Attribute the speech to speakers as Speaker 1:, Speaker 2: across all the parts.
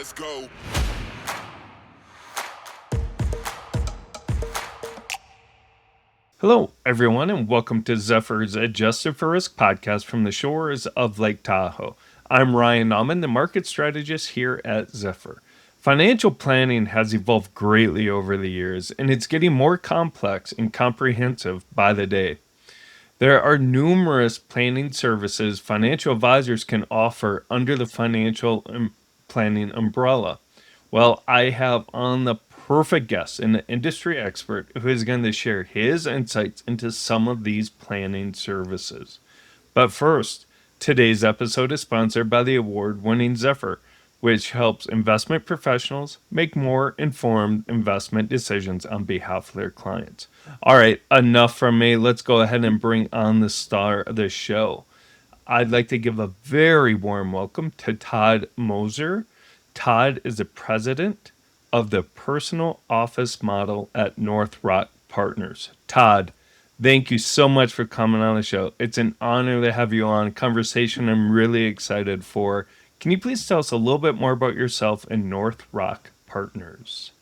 Speaker 1: Let's go.
Speaker 2: Hello, everyone, and welcome to Zephyr's Adjusted for Risk podcast from the shores of Lake Tahoe. I'm Ryan Nauman, the market strategist here at Zephyr. Financial planning has evolved greatly over the years, and it's getting more complex and comprehensive by the day. There are numerous planning services financial advisors can offer under the financial planning umbrella. Well, I have on the perfect guest, an industry expert who is going to share his insights into some of these planning services. But first, today's episode is sponsored by the award-winning Zephyr, which helps investment professionals make more informed investment decisions on behalf of their clients. All right, enough from me. Let's go ahead and bring on the star of the show. I'd like to give a very warm welcome to Todd Moser. Todd is the president of the personal office model at NorthRock Partners. Todd, thank you so much for coming on the show. It's an honor to have you on. Conversation I'm really excited for. Can you please tell us a little bit more about yourself and NorthRock Partners?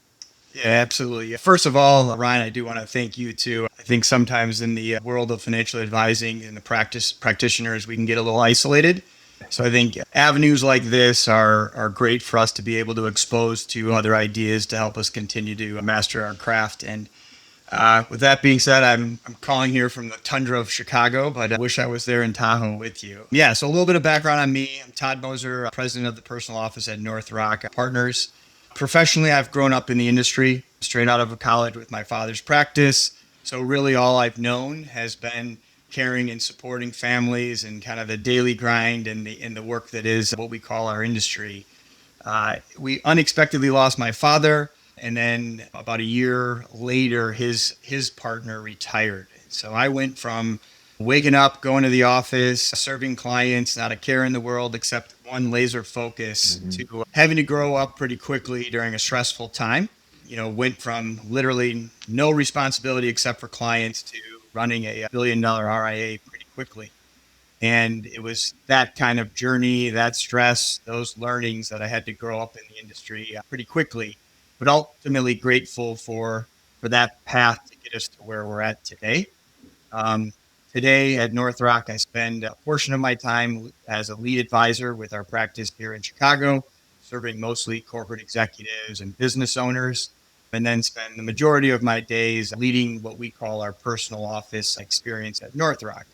Speaker 3: Yeah, absolutely. First of all, Ryan, I do want to thank you too. I think sometimes in the world of financial advising and the practitioners, we can get a little isolated. So I think avenues like this are great for us to be able to expose to other ideas to help us continue to master our craft. And with that being said, I'm calling here from the tundra of Chicago, but I wish I was there in Tahoe with you. Yeah, so a little bit of background on me. I'm Todd Moser, president of the personal office at NorthRock Partners. Professionally, I've grown up in the industry, straight out of college with my father's practice. So really all I've known has been caring and supporting families and kind of the daily grind and the work that is what we call our industry. We unexpectedly lost my father, and then about a year later, his partner retired. So I went from waking up, going to the office, serving clients, not a care in the world except one laser focus, to having to grow up pretty quickly during a stressful time. Went from literally no responsibility except for clients to running a $1 billion RIA pretty quickly. And it was that kind of journey, that stress, those learnings that I had to grow up in the industry pretty quickly, but ultimately grateful for that path to get us to where we're at today. Today at NorthRock, I spend a portion of my time as a lead advisor with our practice here in Chicago, serving mostly corporate executives and business owners, and then spend the majority of my days leading what we call our personal office experience at NorthRock,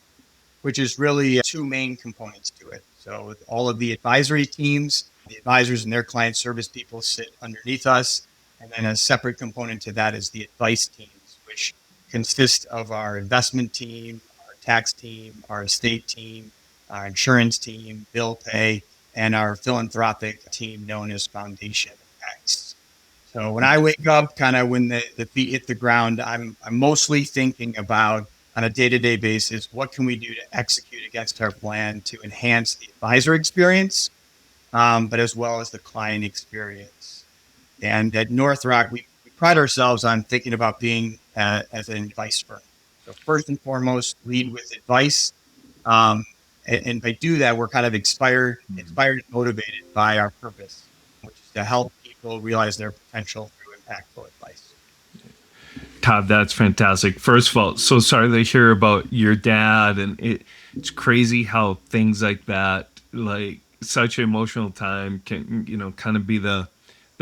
Speaker 3: which is really two main components to it. So all of the advisory teams, the advisors and their client service people sit underneath us. And then a separate component to that is the advice teams, which consist of our investment team, our tax team, our estate team, our insurance team, bill pay, and our philanthropic team known as Foundation X. So when I wake up, kind of when the feet hit the ground, I'm mostly thinking about, on a day-to-day basis, what can we do to execute against our plan to enhance the advisor experience, but as well as the client experience. And at NorthRock, we pride ourselves on thinking about being as an advice firm. So first and foremost, lead with advice. And by do that, we're kind of inspired and motivated by our purpose, which is to help people realize their potential through impactful advice.
Speaker 2: Todd, that's fantastic. First of all, so sorry to hear about your dad, and it's crazy how things like that, like such an emotional time, can kind of be the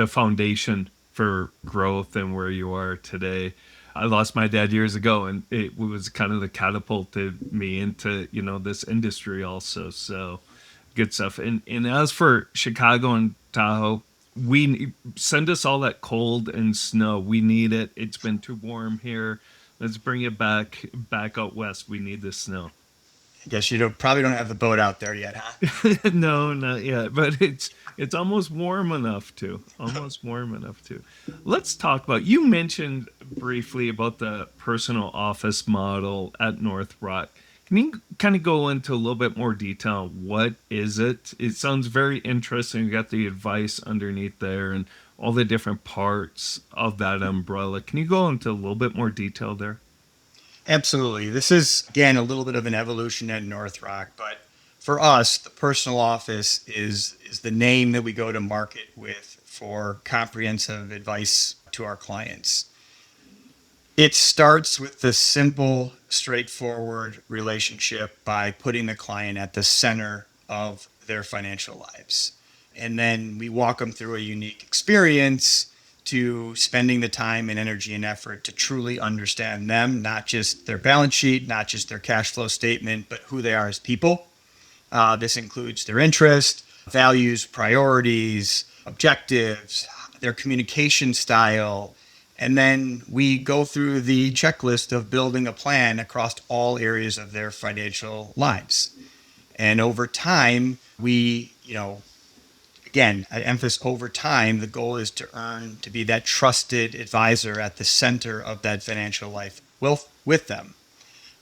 Speaker 2: foundation for growth and where you are today. I lost my dad years ago, and it was kind of the catapulted me into this industry also. So good stuff. And as for Chicago and Tahoe, we send us all that cold and snow. We need it. It's been too warm here. Let's bring it back out west. We need the snow.
Speaker 3: I guess you probably don't have the boat out there yet, huh?
Speaker 2: No, not yet, but it's almost warm enough to. Almost warm enough to. Let's talk about. You mentioned briefly about the personal office model at NorthRock. Can you kind of go into a little bit more detail? What is it? It sounds very interesting. You got the advice underneath there and all the different parts of that umbrella. Can you go into a little bit more detail there?
Speaker 3: Absolutely. This is, again, a little bit of an evolution at NorthRock, but for us, the personal office is the name that we go to market with for comprehensive advice to our clients. It starts with the simple, straightforward relationship by putting the client at the center of their financial lives. And then we walk them through a unique experience to spending the time and energy and effort to truly understand them, not just their balance sheet, not just their cash flow statement, but who they are as people. This includes their interests, values, priorities, objectives, their communication style. And then we go through the checklist of building a plan across all areas of their financial lives. And over time, again, I emphasize over time, the goal is to earn to be that trusted advisor at the center of that financial life with them.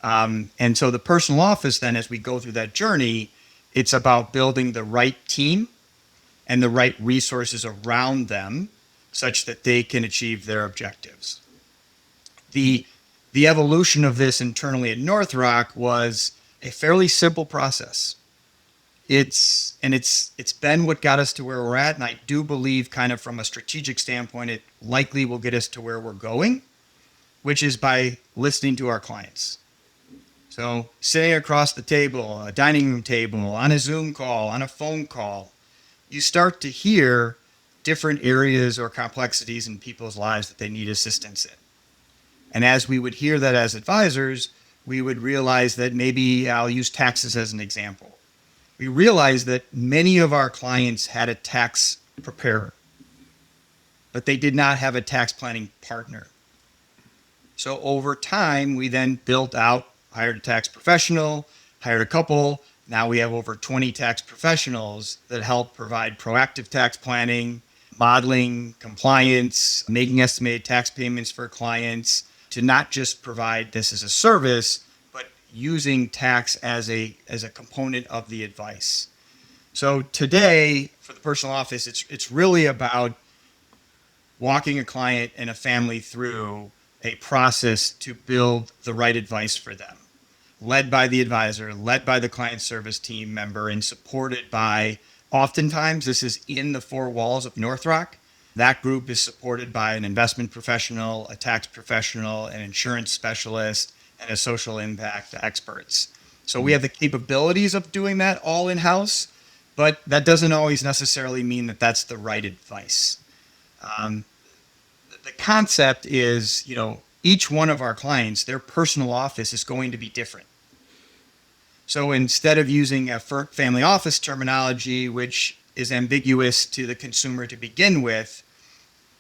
Speaker 3: And so the personal office, then, as we go through that journey, it's about building the right team and the right resources around them such that they can achieve their objectives. The evolution of this internally at NorthRock was a fairly simple process. It's been what got us to where we're at, and I do believe, kind of from a strategic standpoint, it likely will get us to where we're going, which is by listening to our clients. So sitting across the table, a dining room table, on a Zoom call, on a phone call, you start to hear different areas or complexities in people's lives that they need assistance in. And as we would hear that as advisors, we would realize that maybe I'll use taxes as an example. We realized that many of our clients had a tax preparer, but they did not have a tax planning partner. So over time, we then built out, hired a tax professional, hired a couple. Now we have over 20 tax professionals that help provide proactive tax planning, modeling, compliance, making estimated tax payments for clients, to not just provide this as a service, but using tax as a component of the advice. So today, for the personal office, it's really about walking a client and a family through a process to build the right advice for them, led by the advisor, led by the client service team member, and supported by, oftentimes, this is in the four walls of NorthRock. That group is supported by an investment professional, a tax professional, an insurance specialist, and a social impact experts. So we have the capabilities of doing that all in-house, but that doesn't always necessarily mean that that's the right advice. The concept is, each one of our clients, their personal office is going to be different. So instead of using a family office terminology, which is ambiguous to the consumer to begin with,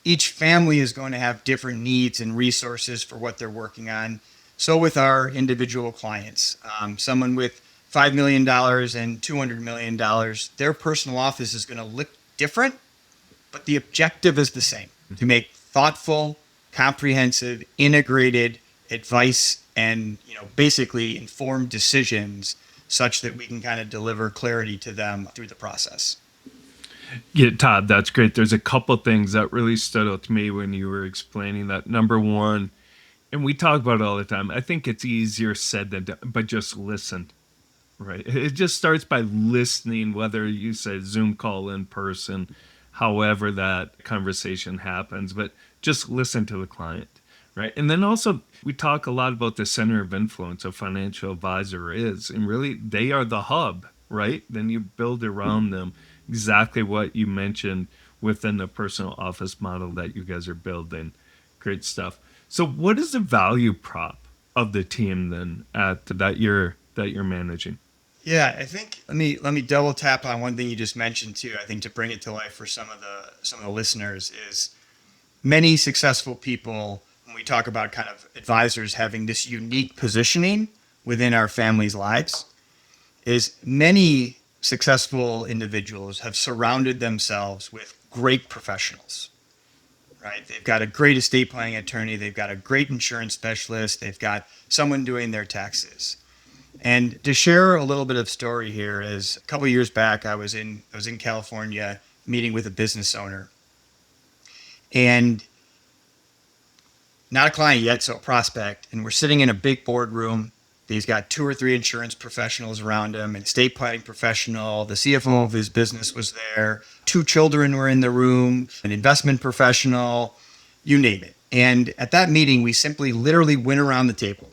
Speaker 3: each family is going to have different needs and resources for what they're working on. So with our individual clients, someone with $5 million and $200 million, their personal office is going to look different, but the objective is the same: to make thoughtful, comprehensive, integrated advice and, basically informed decisions such that we can kind of deliver clarity to them through the process.
Speaker 2: Yeah, Todd, that's great. There's a couple things that really stood out to me when you were explaining that. Number one, and we talk about it all the time, I think it's easier said than done, but just listen, right? It just starts by listening, whether you say Zoom call, in person, however that conversation happens, but just listen to the client, right? And then also, we talk a lot about the center of influence a financial advisor is, and really they are the hub, right? Then you build around them exactly what you mentioned within the personal office model that you guys are building. Great stuff. So what is the value prop of the team then that you're managing?
Speaker 3: Yeah, I think let me double tap on one thing you just mentioned too. I think to bring it to life for some of the listeners is many successful people, when we talk about kind of advisors having this unique positioning within our families' lives, is many successful individuals have surrounded themselves with great professionals, right? They've got a great estate planning attorney, they've got a great insurance specialist, they've got someone doing their taxes. And to share a little bit of story here is a couple of years back, I was in California meeting with a business owner, and not a client yet, so a prospect. And we're sitting in a big boardroom, He's got 2 or 3 insurance professionals around him, an estate planning professional. The CFO of his business was there. 2 children were in the room, an investment professional, you name it. And at that meeting, we simply literally went around the table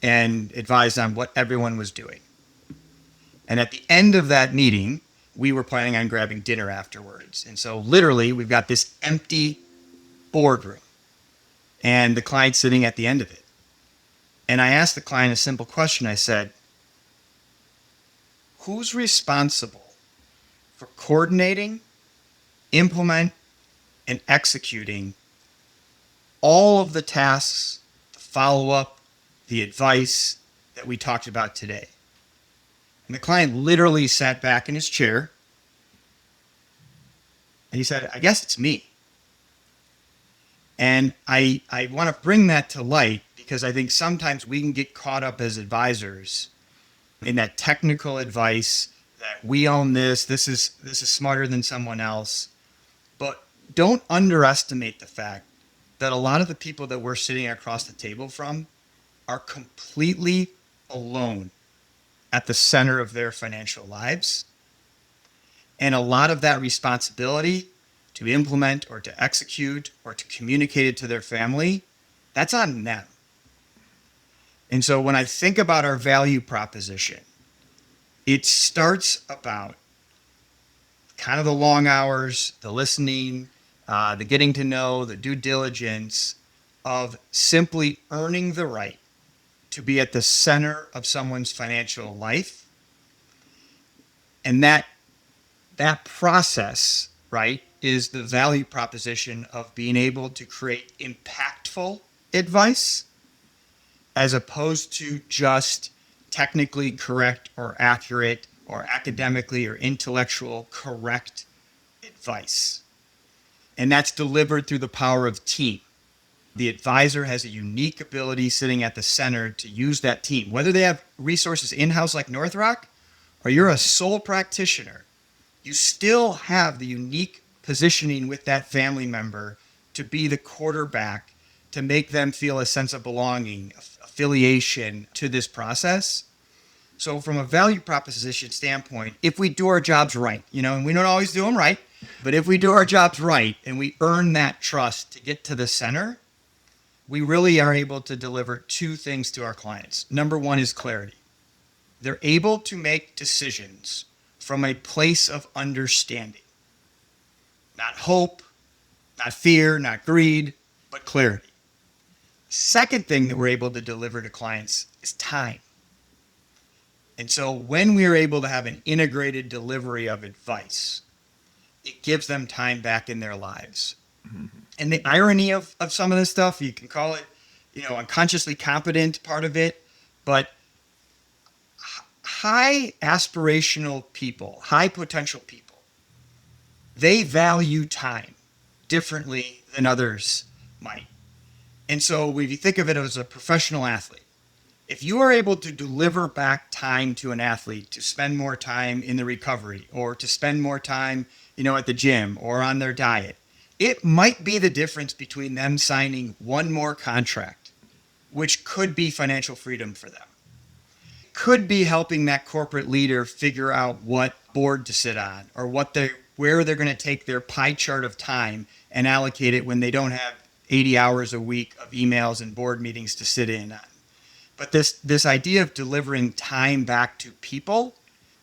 Speaker 3: and advised on what everyone was doing. And at the end of that meeting, we were planning on grabbing dinner afterwards. And so literally, we've got this empty boardroom and the client sitting at the end of it. And I asked the client a simple question. I said, who's responsible for coordinating, implement, and executing all of the tasks, the follow-up, the advice that we talked about today? And the client literally sat back in his chair and he said, I guess it's me. And I want to bring that to light because I think sometimes we can get caught up as advisors in that technical advice that we own this is smarter than someone else. But don't underestimate the fact that a lot of the people that we're sitting across the table from are completely alone at the center of their financial lives. And a lot of that responsibility to implement or to execute or to communicate it to their family, that's on them. And so when I think about our value proposition, it starts about kind of the long hours, the listening, the getting to know, the due diligence of simply earning the right to be at the center of someone's financial life. And that process, right, is the value proposition of being able to create impactful advice as opposed to just technically correct or accurate or academically or intellectual correct advice. And that's delivered through the power of team. The advisor has a unique ability sitting at the center to use that team, whether they have resources in-house like NorthRock or you're a sole practitioner. You still have the unique positioning with that family member to be the quarterback, to make them feel a sense of belonging, affiliation to this process. So from a value proposition standpoint, if we do our jobs right, and we don't always do them right, but if we do our jobs right and we earn that trust to get to the center, we really are able to deliver 2 things to our clients. Number 1 is clarity. They're able to make decisions from a place of understanding, not hope, not fear, not greed, but clarity. Second thing that we're able to deliver to clients is time. And so when we're able to have an integrated delivery of advice, it gives them time back in their lives. Mm-hmm. And the irony of some of this stuff, you can call it, unconsciously competent part of it, but high aspirational people, high potential people, they value time differently than others might. And so if you think of it as a professional athlete, if you are able to deliver back time to an athlete to spend more time in the recovery or to spend more time, at the gym or on their diet, it might be the difference between them signing one more contract, which could be financial freedom for them. Could be helping that corporate leader figure out what board to sit on or where they're going to take their pie chart of time and allocate it when they don't have 80 hours a week of emails and board meetings to sit in on. But this idea of delivering time back to people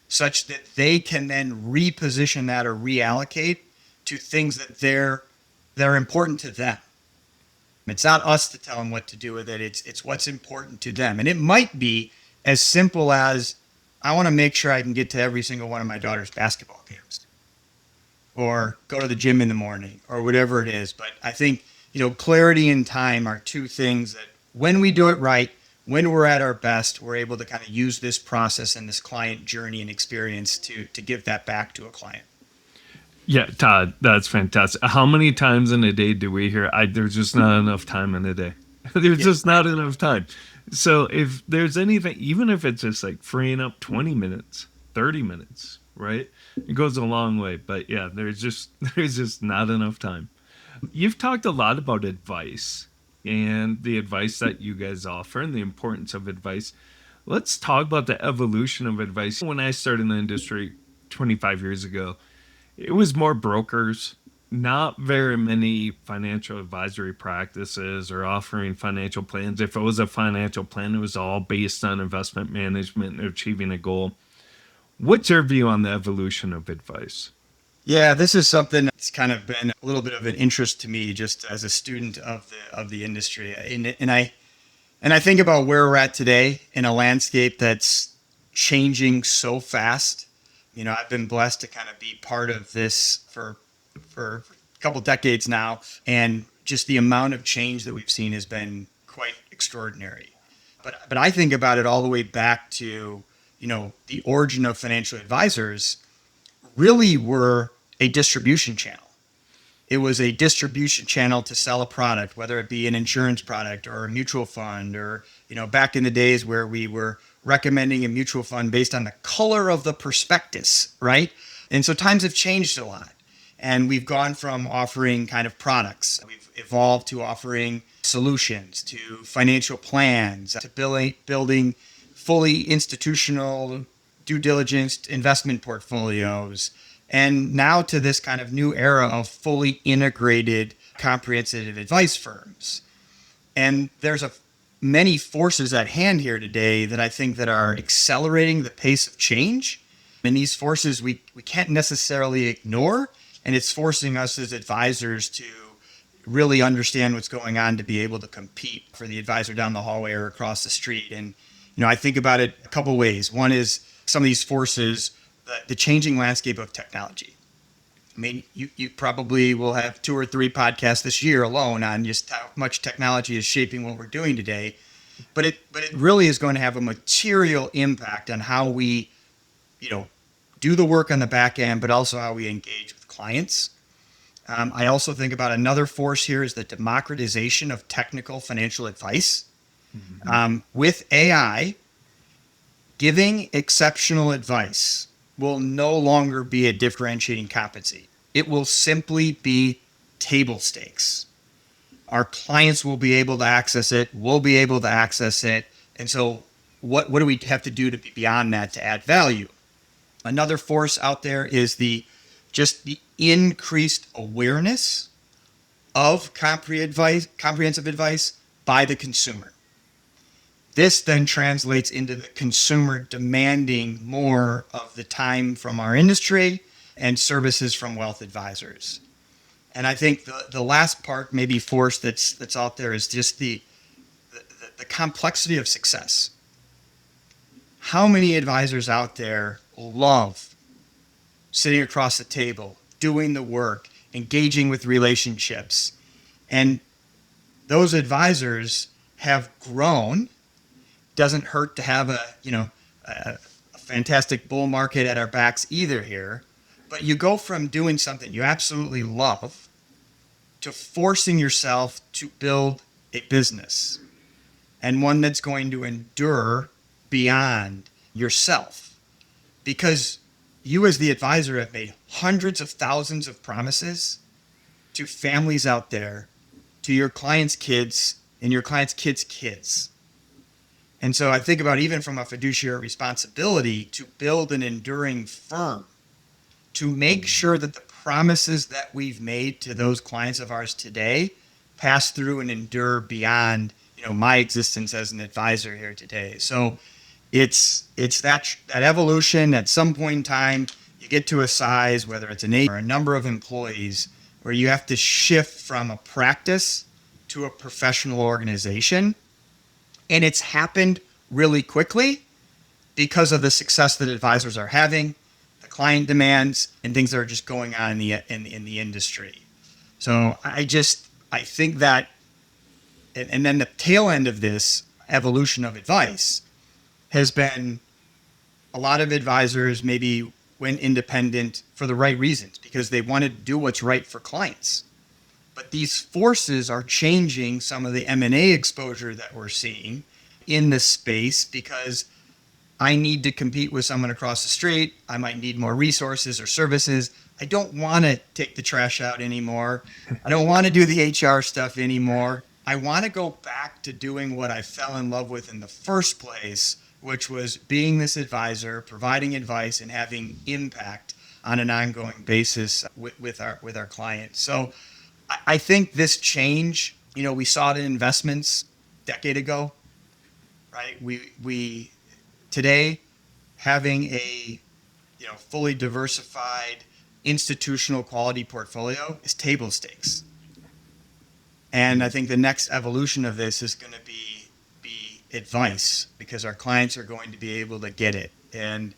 Speaker 3: such that they can then reposition that or reallocate to things that they're important to them. It's not us to tell them what to do with it. It's what's important to them. And it might be as simple as, I want to make sure I can get to every single one of my daughter's basketball games or go to the gym in the morning or whatever it is. But I think, clarity and time are 2 things that when we do it right, when we're at our best, we're able to kind of use this process and this client journey and experience to give that back to a client.
Speaker 2: Yeah, Todd, that's fantastic. How many times in a day do we hear, there's just not enough time in a day? There's just not enough time. So if there's anything, even if it's just like freeing up 20 minutes, 30 minutes, right? It goes a long way. But yeah, there's just not enough time. You've talked a lot about advice and the advice that you guys offer and the importance of advice. Let's talk about the evolution of advice. When I started in the industry 25 years ago, it was more brokers, not very many financial advisory practices or offering financial plans. If it was a financial plan, it was all based on investment management and achieving a goal. What's your view on the evolution of advice?
Speaker 3: Yeah, this is something that's kind of been a little bit of an interest to me just as a student of the industry. And I think about where we're at today in a landscape that's changing so fast. I've been blessed to kind of be part of this for a couple decades now, and just the amount of change that we've seen has been quite extraordinary. But I think about it all the way back to, the origin of financial advisors really were a distribution channel. It was a distribution channel to sell a product, whether it be an insurance product or a mutual fund, or, back in the days where we were recommending a mutual fund based on the color of the prospectus, right? And so times have changed a lot. And we've gone from offering kind of products, we've evolved to offering solutions, to financial plans, to building fully institutional due diligence investment portfolios, and now to this kind of new era of fully integrated comprehensive advice firms. And there's many forces at hand here today that I think that are accelerating the pace of change. And these forces we can't necessarily ignore, and it's forcing us as advisors to really understand what's going on to be able to compete for the advisor down the hallway or across the street. And I think about it a couple ways. One is some of these forces, the changing landscape of technology. I mean, you probably will have 2 or 3 podcasts this year alone on just how much technology is shaping what we're doing today. But it really is going to have a material impact on how we, do the work on the back end, but also how we engage with clients. I also think about another force here is the democratization of technical financial advice. With AI, giving exceptional advice will no longer be a differentiating competency. It will simply be table stakes. Our clients will be able to access it. We'll be able to access it. And so what do we have to do to be beyond that to add value? Another force out there is the increased awareness of comprehensive advice by the consumer. This then translates into the consumer demanding more of the time from our industry and services from wealth advisors. And I think the last part, maybe force that's out there, is just the complexity of success. How many advisors out there love sitting across the table, doing the work, engaging with relationships? And those advisors have grown. Doesn't hurt to have a fantastic bull market at our backs either here. But you go from doing something you absolutely love to forcing yourself to build a business, and one that's going to endure beyond yourself, because you as the advisor have made hundreds of thousands of promises to families out there, to your clients' kids and your clients' kids' kids. And so I think about, even from a fiduciary responsibility, to build an enduring firm, to make sure that the promises that we've made to those clients of ours today pass through and endure beyond, my existence as an advisor here today. So it's that evolution. At some point in time, you get to a size, whether it's an age or a number of employees, where you have to shift from a practice to a professional organization. And it's happened really quickly because of the success that advisors are having, the client demands, and things that are just going on in the industry. So I think that, and then the tail end of this evolution of advice has been a lot of advisors maybe went independent for the right reasons, because they wanted to do what's right for clients. But these forces are changing some of the M&A exposure that we're seeing in this space, because I need to compete with someone across the street. I might need more resources or services. I don't want to take the trash out anymore. I don't want to do the HR stuff anymore. I want to go back to doing what I fell in love with in the first place, which was being this advisor, providing advice, and having impact on an ongoing basis with our clients. So I think this change, we saw it in investments a decade ago, right? We today having a fully diversified institutional quality portfolio is table stakes. And I think the next evolution of this is going to be advice, because our clients are going to be able to get it. And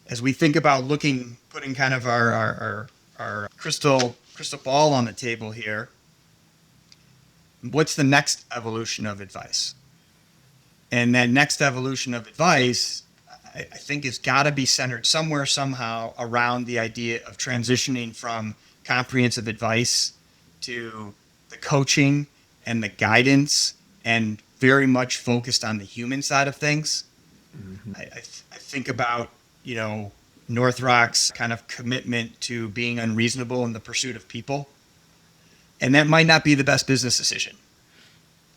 Speaker 3: as we think about putting kind of our crystal ball on the table here, what's the next evolution of advice? And that next evolution of advice, I think, has got to be centered somewhere, somehow, around the idea of transitioning from comprehensive advice to the coaching and the guidance, and very much focused on the human side of things.
Speaker 2: Mm-hmm.
Speaker 3: I think about, NorthRock's kind of commitment to being unreasonable in the pursuit of people. And that might not be the best business decision,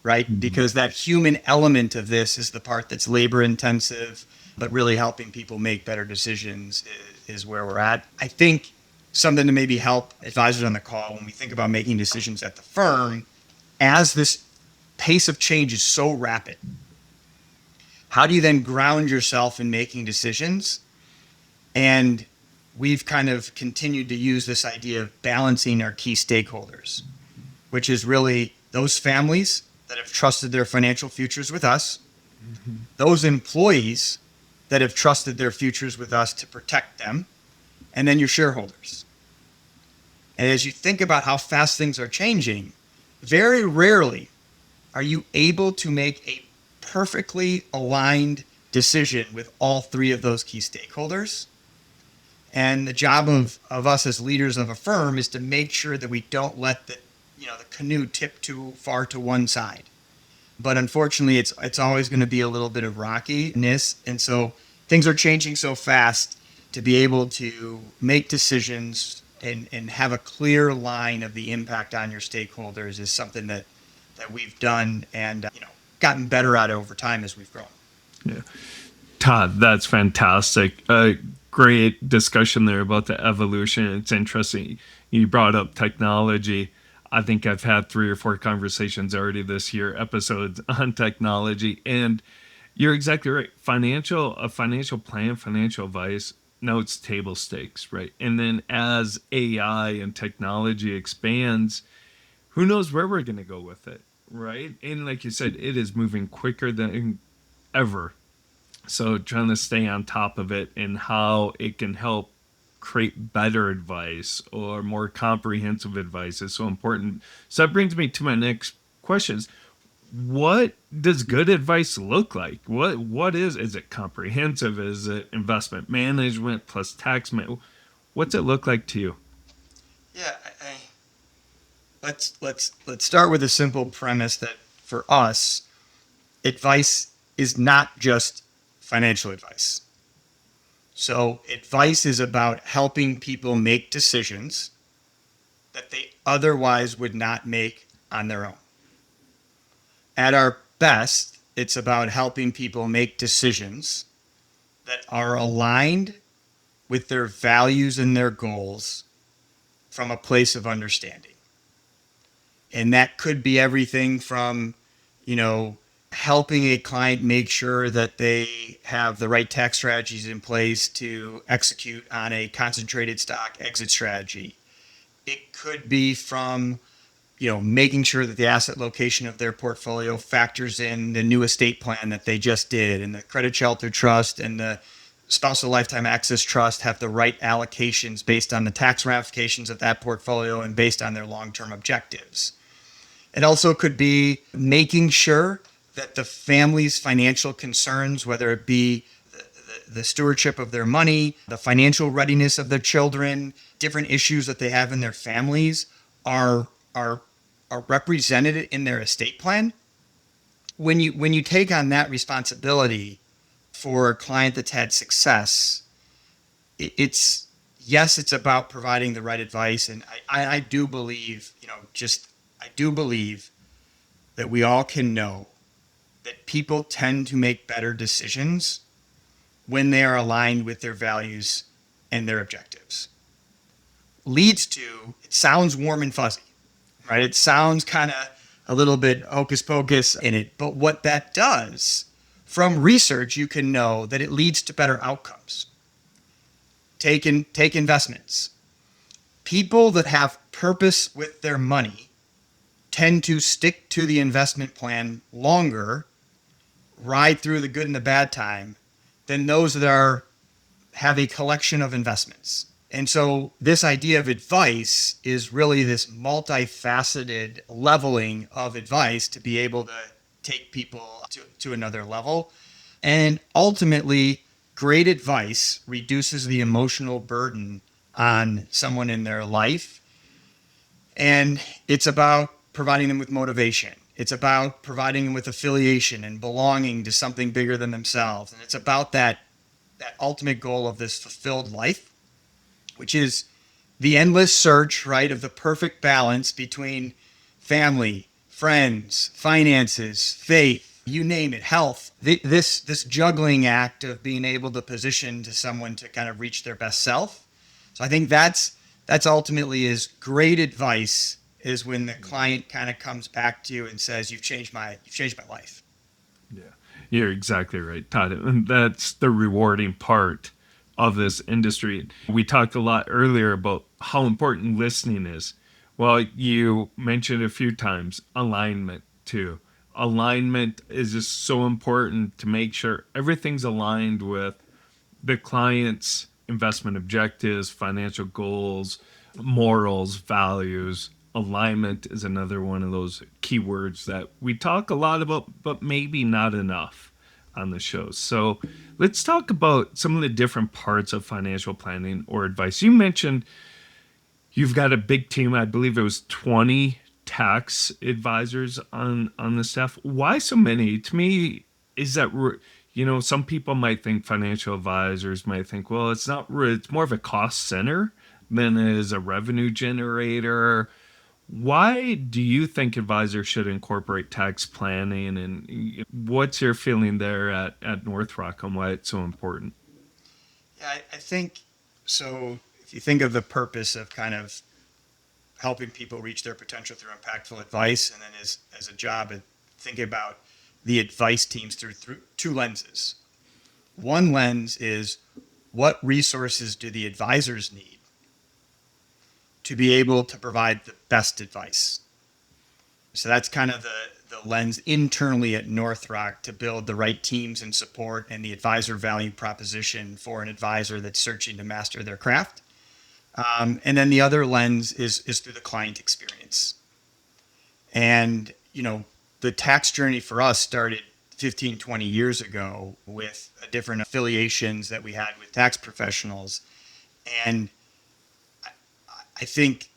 Speaker 3: right?
Speaker 2: Mm-hmm.
Speaker 3: Because that human element of this is the part that's labor intensive, but really helping people make better decisions is where we're at. I think something to maybe help advisors on the call when we think about making decisions at the firm, as this pace of change is so rapid, how do you then ground yourself in making decisions? And we've kind of continued to use this idea of balancing our key stakeholders, which is really those families that have trusted their financial futures with us,
Speaker 2: Mm-hmm.
Speaker 3: those employees that have trusted their futures with us to protect them, and then your shareholders. And as you think about how fast things are changing, very rarely are you able to make a perfectly aligned decision with all three of those key stakeholders. And the job of us as leaders of a firm is to make sure that we don't let the canoe tip too far to one side. But unfortunately, it's always going to be a little bit of rockiness. And so things are changing so fast, to be able to make decisions and have a clear line of the impact on your stakeholders is something that we've done and gotten better at over time as we've grown.
Speaker 2: Yeah. Todd, that's fantastic. Great discussion there about the evolution. It's interesting. You brought up technology. I think I've had 3 or 4 conversations already this year, episodes on technology. And you're exactly right. A financial plan, financial advice, no, it's table stakes, right? And then as AI and technology expands, who knows where we're going to go with it, right? And like you said, it is moving quicker than ever. So trying to stay on top of it and how it can help create better advice or more comprehensive advice is so important. So that brings me to my next questions. What does good advice look like? What is it comprehensive? Is it investment management plus tax what's it look like to you?
Speaker 3: Yeah, let's start with a simple premise that for us, advice is not just financial advice. So advice is about helping people make decisions that they otherwise would not make on their own. At our best, it's about helping people make decisions that are aligned with their values and their goals from a place of understanding. And that could be everything from, helping a client make sure that they have the right tax strategies in place to execute on a concentrated stock exit strategy. It could be from, making sure that the asset location of their portfolio factors in the new estate plan that they just did, and the credit shelter trust and the spousal lifetime access trust have the right allocations based on the tax ramifications of that portfolio and based on their long-term objectives. It also could be making sure that the family's financial concerns, whether it be the stewardship of their money, the financial readiness of their children, different issues that they have in their families, are represented in their estate plan. When you take on that responsibility for a client that's had success, it's about providing the right advice, and I do believe, I do believe that we all can know that people tend to make better decisions when they are aligned with their values and their objectives. Leads to, it sounds warm and fuzzy, right? It sounds kind of a little bit hocus pocus in it. But what that does, from research, you can know that it leads to better outcomes. Take investments. People that have purpose with their money tend to stick to the investment plan longer, ride through the good and the bad time, than those that have a collection of investments. And so this idea of advice is really this multifaceted leveling of advice to be able to take people to another level. And ultimately, great advice reduces the emotional burden on someone in their life. And it's about providing them with motivation. It's about providing them with affiliation and belonging to something bigger than themselves. And it's about that ultimate goal of this fulfilled life, which is the endless search, right, of the perfect balance between family, friends, finances, faith, you name it, health. This juggling act of being able to position to someone to kind of reach their best self. So I think that's ultimately is great advice, is when the client kind of comes back to you and says, you've changed my life.
Speaker 2: Yeah, you're exactly right, Todd. And that's the rewarding part of this industry. We talked a lot earlier about how important listening is. Well, you mentioned a few times alignment too. Alignment is just so important to make sure everything's aligned with the client's investment objectives, financial goals, morals, values. Alignment is another one of those keywords that we talk a lot about, but maybe not enough on the show. So let's talk about some of the different parts of financial planning or advice. You mentioned you've got a big team. I believe it was 20 tax advisors on the staff. Why so many? To me, is that some people might think financial advisors might think, well, it's not. It's more of a cost center than it is a revenue generator. Why do you think advisors should incorporate tax planning, and what's your feeling there at NorthRock on why it's so important?
Speaker 3: Yeah, I think so. If you think of the purpose of kind of helping people reach their potential through impactful advice, and then as a job, think about the advice teams through two lenses. One lens is, what resources do the advisors need to be able to provide the best advice? So that's kind of the lens internally at NorthRock to build the right teams and support and the advisor value proposition for an advisor that's searching to master their craft. And then the other lens is through the client experience. And, the tax journey for us started 15, 20 years ago with different affiliations that we had with tax professionals. And I think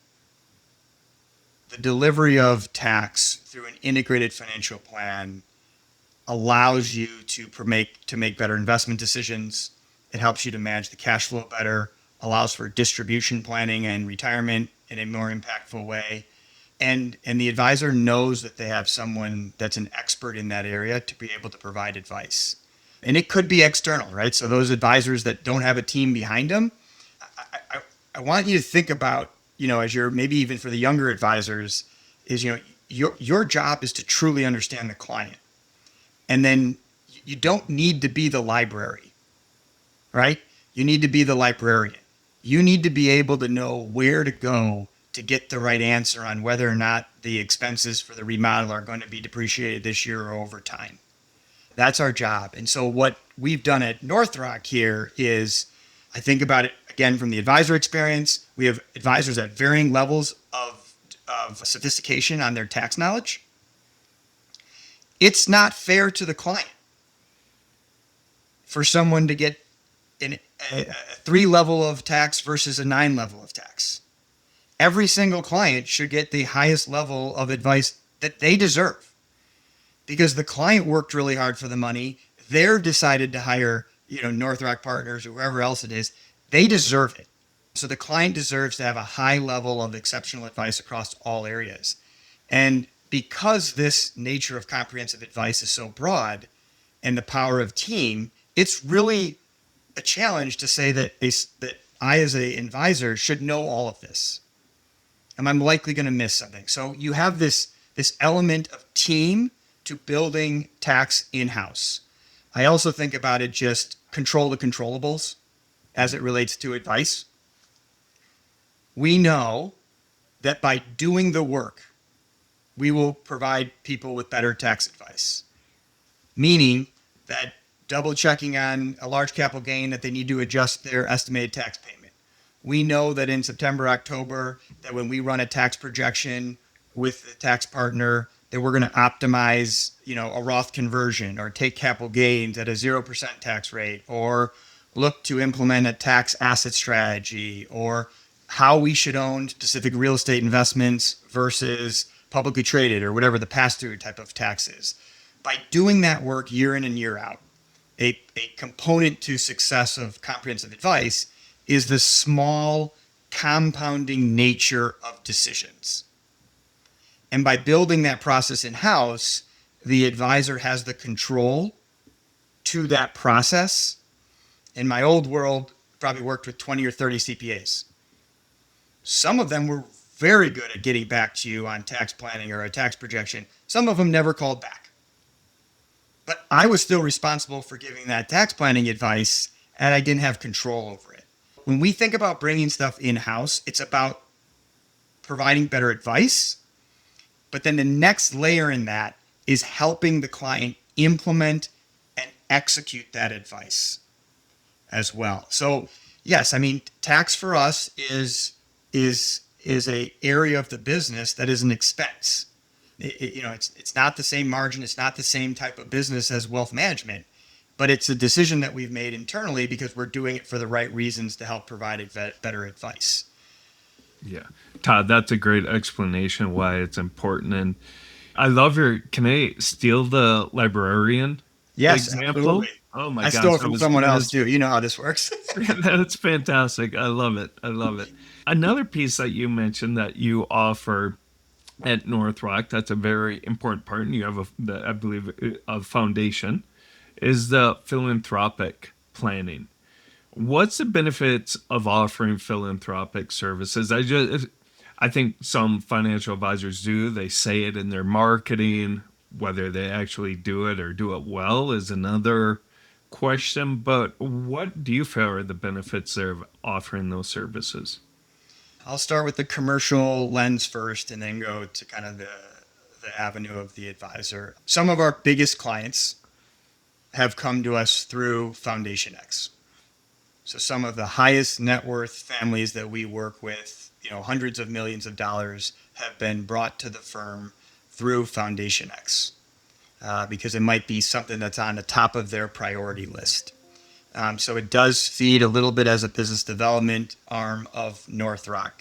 Speaker 3: the delivery of tax through an integrated financial plan allows you to make better investment decisions. It helps you to manage the cash flow better, allows for distribution planning and retirement in a more impactful way. And the advisor knows that they have someone that's an expert in that area to be able to provide advice. And it could be external, right? So those advisors that don't have a team behind them, I want you to think about, as you're maybe even for the younger advisors, is, your job is to truly understand the client. And then you don't need to be the library, right? You need to be the librarian. You need to be able to know where to go to get the right answer on whether or not the expenses for the remodel are going to be depreciated this year or over time. That's our job. And so what we've done at NorthRock here is, I think about it again from the advisor experience. We have advisors at varying levels of sophistication on their tax knowledge. It's not fair to the client for someone to get a 3 level of tax versus a 9 level of tax. Every single client should get the highest level of advice that they deserve, because the client worked really hard for the money. They're decided to hire, NorthRock Partners or whoever else it is. They deserve it. So the client deserves to have a high level of exceptional advice across all areas. And because this nature of comprehensive advice is so broad and the power of team, it's really a challenge to say that I, as an advisor, should know all of this. And I'm likely going to miss something. So you have this element of team to building tax in-house. I also think about it just control the controllables as it relates to advice. We know that by doing the work, we will provide people with better tax advice, meaning that double checking on a large capital gain that they need to adjust their estimated tax payment. We know that in September, October, that when we run a tax projection with the tax partner, that we're going to optimize, a Roth conversion or take capital gains at a 0% tax rate, or look to implement a tax asset strategy, or how we should own specific real estate investments versus publicly traded, or whatever the pass-through type of tax is. By doing that work year in and year out, a component to success of comprehensive advice is the small compounding nature of decisions. And by building that process in-house, the advisor has the control to that process. In my old world, probably worked with 20 or 30 CPAs. Some of them were very good at getting back to you on tax planning or a tax projection. Some of them never called back. But I was still responsible for giving that tax planning advice, and I didn't have control over it. When we think about bringing stuff in-house, it's about providing better advice. But then the next layer in that is helping the client implement and execute that advice as well. So yes, tax for us is a area of the business that is an expense. It's not the same margin. It's not the same type of business as wealth management, but it's a decision that we've made internally because we're doing it for the right reasons to help provide better advice.
Speaker 2: Yeah. Todd, that's a great explanation why it's important. And I love can I steal the librarian example?
Speaker 3: Absolutely.
Speaker 2: Oh my
Speaker 3: I
Speaker 2: gosh.
Speaker 3: stole it from someone else too. You know how this works.
Speaker 2: That's fantastic. I love it. Another piece that you mentioned that you offer at NorthRock, that's a very important part, and you have, I believe, a foundation, is the philanthropic planning. What's the benefits of offering philanthropic services? I think some financial advisors do. They say it in their marketing. Whether they actually do it or do it well is another question. But what do you feel are the benefits there of offering those services?
Speaker 3: I'll start with the commercial lens first and then go to kind of the avenue of the advisor. Some of our biggest clients have come to us through Foundation X. So some of the highest net worth families that we work with, hundreds of millions of dollars, have been brought to the firm through Foundation X because it might be something that's on the top of their priority list. So it does feed a little bit as a business development arm of NorthRock.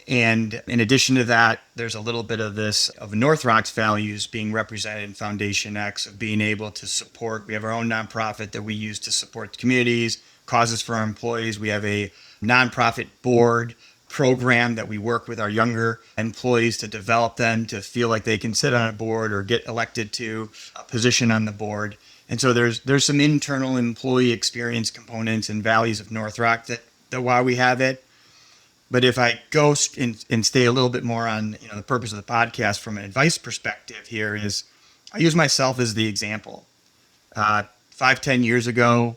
Speaker 3: And in addition to that, there's a little bit of NorthRock's values being represented in Foundation X, of being able to support. We have our own nonprofit that we use to support communities, causes for our employees. We have a nonprofit board program that we work with our younger employees to develop them to feel like they can sit on a board or get elected to a position on the board. And so there's some internal employee experience components and values of NorthRock that why we have it. But if I go and stay a little bit more on the purpose of the podcast from an advice perspective here is I use myself as the example. 5-10 years ago,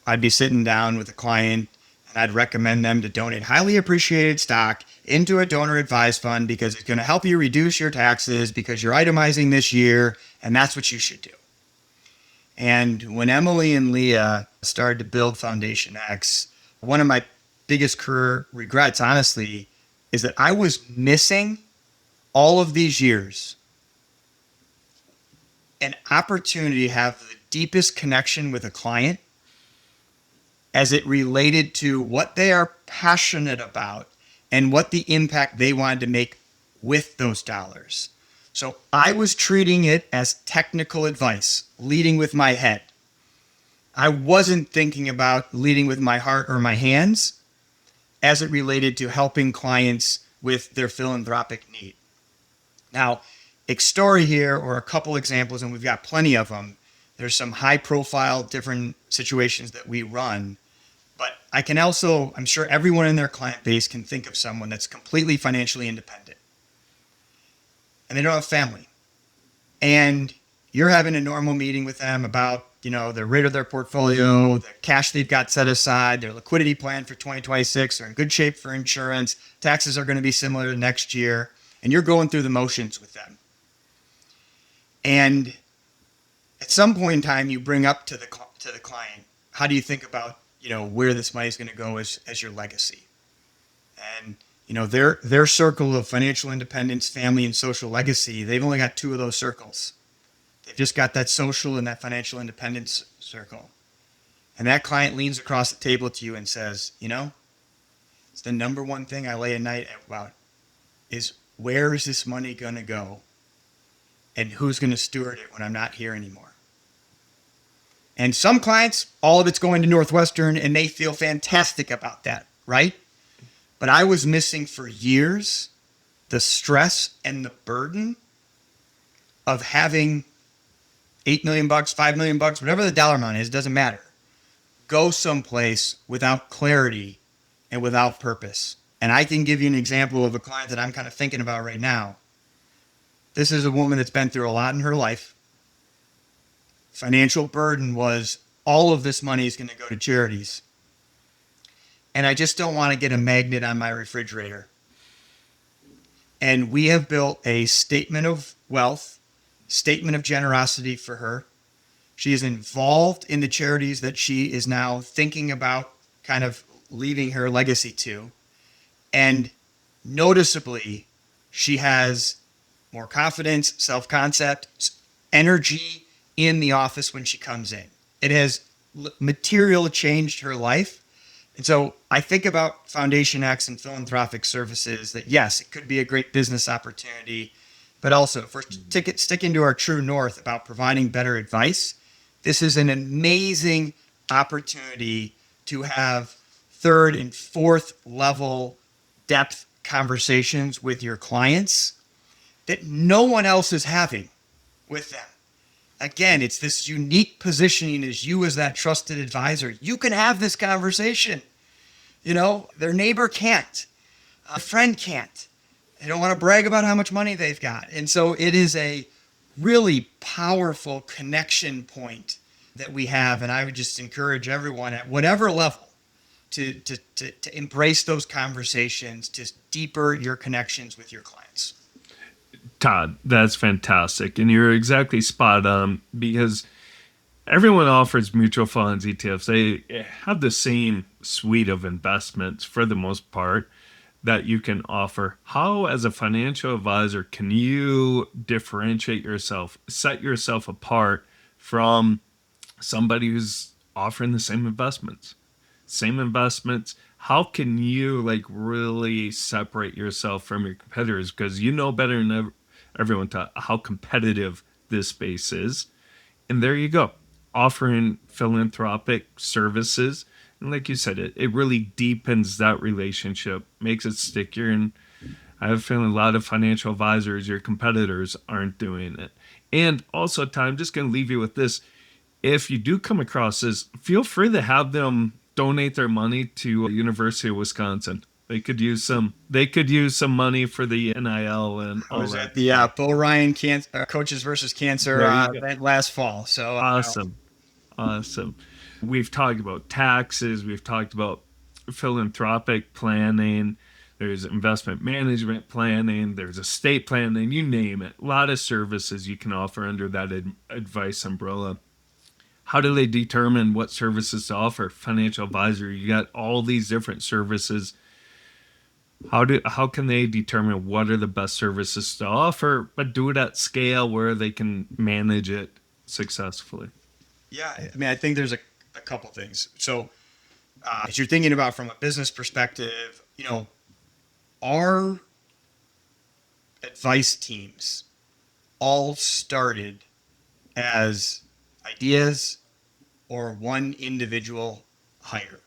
Speaker 3: I'd be sitting down with a client and I'd recommend them to donate highly appreciated stock into a donor advised fund because it's going to help you reduce your taxes because you're itemizing this year and that's what you should do. And when Emily and Leah started to build Foundation X, one of my biggest career regrets, honestly, is that I was missing all of these years an opportunity to have the deepest connection with a client as it related to what they are passionate about and what the impact they wanted to make with those dollars. So I was treating it as technical advice, leading with my head. I wasn't thinking about leading with my heart or my hands as it related to helping clients with their philanthropic need. Now, story here, or a couple examples, and we've got plenty of them. There's some high profile different situations that we run, but I can also, I'm sure everyone in their client base can think of someone that's completely financially independent and they don't have family. And you're having a normal meeting with them about, the rate of their portfolio, the cash they've got set aside, their liquidity plan for 2026. They're in good shape for insurance. Taxes are going to be similar to next year. And you're going through the motions with them. And at some point in time, you bring up to the client, how do you think about, where this money is going to go as your legacy? And, their circle of financial independence, family, and social legacy, they've only got two of those circles. They've just got that social and that financial independence circle. And that client leans across the table to you and says, it's the number one thing I lay at night about is, where is this money going to go? And who's going to steward it when I'm not here anymore? And some clients, all of it's going to Northwestern, and they feel fantastic about that, right? But I was missing for years the stress and the burden of having $8 million, $5 million, whatever the dollar amount is, doesn't matter. Go someplace without clarity and without purpose. And I can give you an example of a client that I'm kind of thinking about right now. This is a woman that's been through a lot in her life. Financial burden was, all of this money is going to go to charities. And I just don't want to get a magnet on my refrigerator. And we have built a statement of wealth, statement of generosity for her. She is involved in the charities that she is now thinking about kind of leaving her legacy to. And noticeably, she has more confidence, self-concept, energy in the office when she comes in. It has materially changed her life. And so I think about Foundation X and philanthropic services that, yes, it could be a great business opportunity, but also if we're sticking to our true north about providing better advice, this is an amazing opportunity to have third and fourth level depth conversations with your clients that no one else is having with them. Again, it's this unique positioning as you as that trusted advisor. You can have this conversation. Their neighbor can't. A friend can't. They don't want to brag about how much money they've got. And so it is a really powerful connection point that we have. And I would just encourage everyone at whatever level to embrace those conversations, to deeper your connections with your clients.
Speaker 2: Todd, that's fantastic. And you're exactly spot on because everyone offers mutual funds, ETFs. They have the same suite of investments for the most part that you can offer. How, as a financial advisor, can you differentiate yourself, set yourself apart from somebody who's offering the same investments? Same investments. How can you really separate yourself from your competitors? Because you know better than everyone how competitive this space is. And there you go, offering philanthropic services. And like you said, it really deepens that relationship, makes it stickier. And I have a feeling a lot of financial advisors, your competitors, aren't doing it. And also, Ty, I'm just going to leave you with this. If you do come across this, feel free to have them donate their money to University of Wisconsin. They could use some. They could use some money for the NIL and
Speaker 3: I
Speaker 2: all
Speaker 3: was
Speaker 2: that.
Speaker 3: at the Bill Ryan Coaches versus Cancer event last fall. So
Speaker 2: Awesome. Awesome. We've talked about taxes. We've talked about philanthropic planning. There's investment management planning. There's estate planning. You name it. A lot of services you can offer under that advice umbrella. How do they determine what services to offer? Financial advisor. You got all these different services. How can they determine what are the best services to offer, but do it at scale where they can manage it successfully?
Speaker 3: yeah, I mean, I think there's a couple things. So as you're thinking about from a business perspective, our advice teams all started as ideas or one individual hire.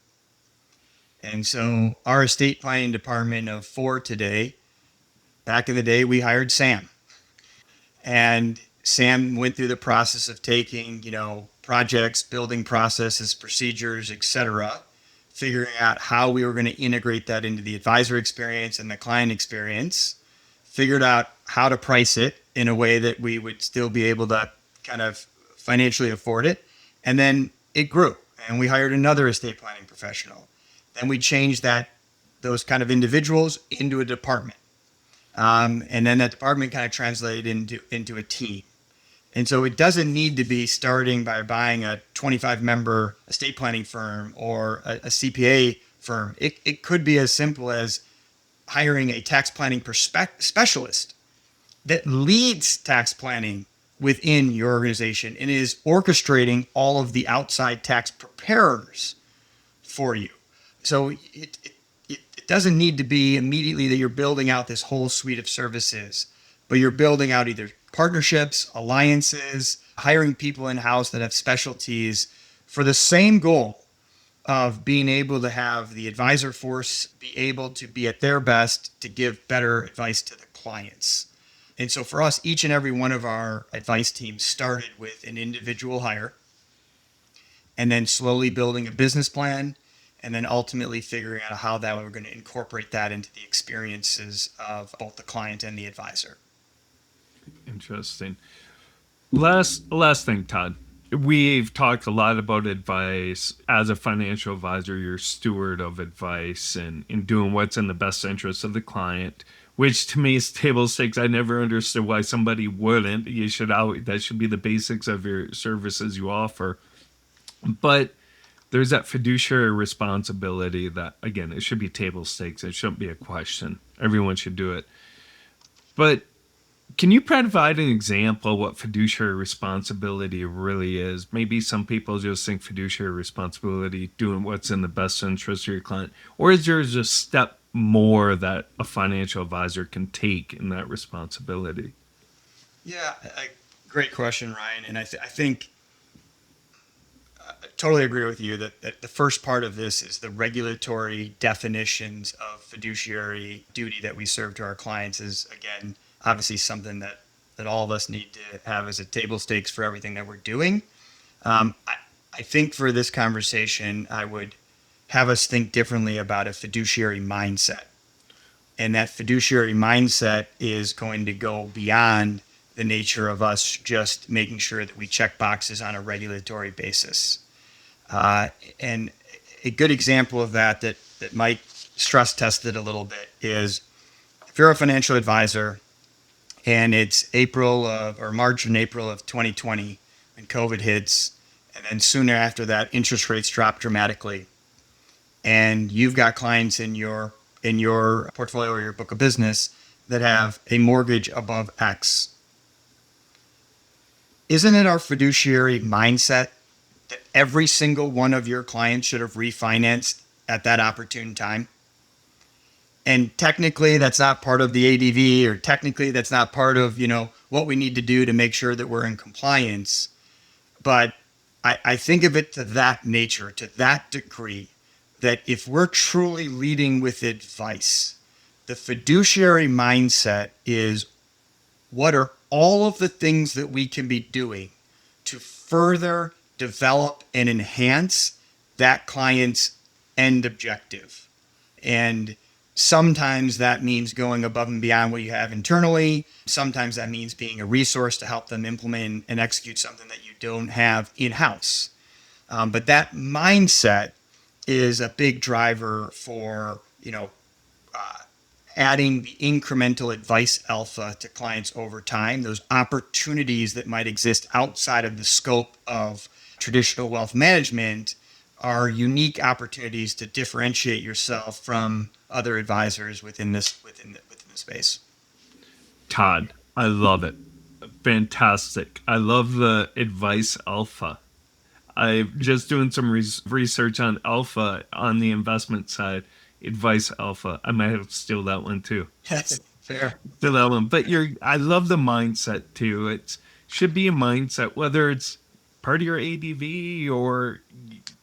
Speaker 3: And so our estate planning department of 4 today, back in the day, we hired Sam. And Sam went through the process of taking, projects, building processes, procedures, etc., figuring out how we were going to integrate that into the advisor experience and the client experience, figured out how to price it in a way that we would still be able to kind of financially afford it. And then it grew, and we hired another estate planning professional. Then we changed those kind of individuals into a department. And then that department kind of translated into a team. And so it doesn't need to be starting by buying a 25-member estate planning firm or a CPA firm. It could be as simple as hiring a tax planning specialist that leads tax planning within your organization and is orchestrating all of the outside tax preparers for you. So it doesn't need to be immediately that you're building out this whole suite of services, but you're building out either partnerships, alliances, hiring people in-house that have specialties for the same goal of being able to have the advisor force be able to be at their best to give better advice to the clients. And so for us, each and every one of our advice teams started with an individual hire and then slowly building a business plan and then ultimately figuring out how that we were going to incorporate that into the experiences of both the client and the advisor.
Speaker 2: Interesting. Last thing, Todd. We've talked a lot about advice. As a financial advisor, you're a steward of advice and in doing what's in the best interest of the client, which to me is table stakes. I never understood why somebody wouldn't. That should be the basics of your services you offer. But there's that fiduciary responsibility that, again, it should be table stakes. It shouldn't be a question. Everyone should do it. But can you provide an example of what fiduciary responsibility really is? Maybe some people just think fiduciary responsibility, doing what's in the best interest of your client, or is there a step more that a financial advisor can take in that responsibility?
Speaker 3: Yeah, great question, Ryan. And I think I totally agree with you that the first part of this is the regulatory definitions of fiduciary duty that we serve to our clients is, again, obviously something that all of us need to have as a table stakes for everything that we're doing. I think for this conversation, I would have us think differently about a fiduciary mindset. And that fiduciary mindset is going to go beyond the nature of us just making sure that we check boxes on a regulatory basis. And a good example of that might stress test it a little bit is if you're a financial advisor and it's March and April of 2020 when COVID hits, and then sooner after that, interest rates drop dramatically, and you've got clients in your portfolio or your book of business that have a mortgage above X. Isn't it our fiduciary mindset that every single one of your clients should have refinanced at that opportune time? And technically, that's not part of the ADV, or technically, that's not part of what we need to do to make sure that we're in compliance. But I think of it to that nature, to that degree, that if we're truly leading with advice, the fiduciary mindset is what are all of the things that we can be doing to further develop and enhance that client's end objective. And sometimes that means going above and beyond what you have internally. Sometimes that means being a resource to help them implement and execute something that you don't have in-house. But that mindset is a big driver for, adding the incremental advice alpha to clients over time, those opportunities that might exist outside of the scope of traditional wealth management are unique opportunities to differentiate yourself from other advisors within the space.
Speaker 2: Todd, I love it. Fantastic. I love the advice alpha. I'm just doing some research on alpha on the investment side. Advice alpha. I might have to steal that one too.
Speaker 3: That's fair.
Speaker 2: Steal that one. But I love the mindset too. It should be a mindset, whether it's part of your ADV or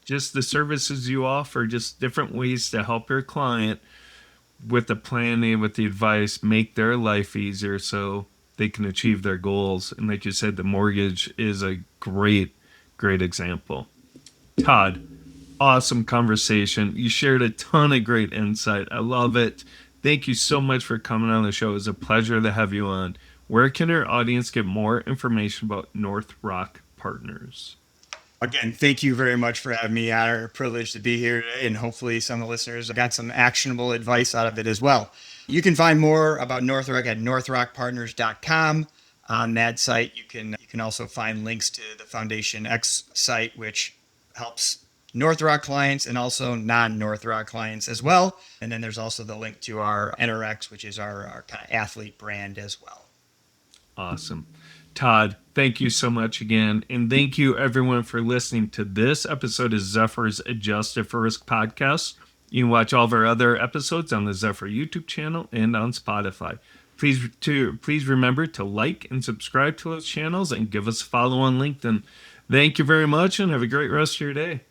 Speaker 2: just the services you offer, just different ways to help your client with the planning, with the advice, make their life easier. So they can achieve their goals. And like you said, the mortgage is a great example. Todd, awesome conversation. You shared a ton of great insight. I love it. Thank you so much for coming on the show. It was a pleasure to have you on. Where can our audience get more information about NorthRock Partners?
Speaker 3: Again, thank you very much for having me. Honor, privilege to be here today, and hopefully some of the listeners got some actionable advice out of it as well. You can find more about NorthRock at northrockpartners.com. On that site, you can also find links to the Foundation X site, which helps NorthRock clients and also non-NorthRock clients as well. And then there's also the link to our NRX, which is our kind of athlete brand as well.
Speaker 2: Awesome. Todd, thank you so much again. And thank you, everyone, for listening to this episode of Zephyr's Adjusted for Risk podcast. You can watch all of our other episodes on the Zephyr YouTube channel and on Spotify. Please remember to like and subscribe to those channels and give us a follow on LinkedIn. Thank you very much and have a great rest of your day.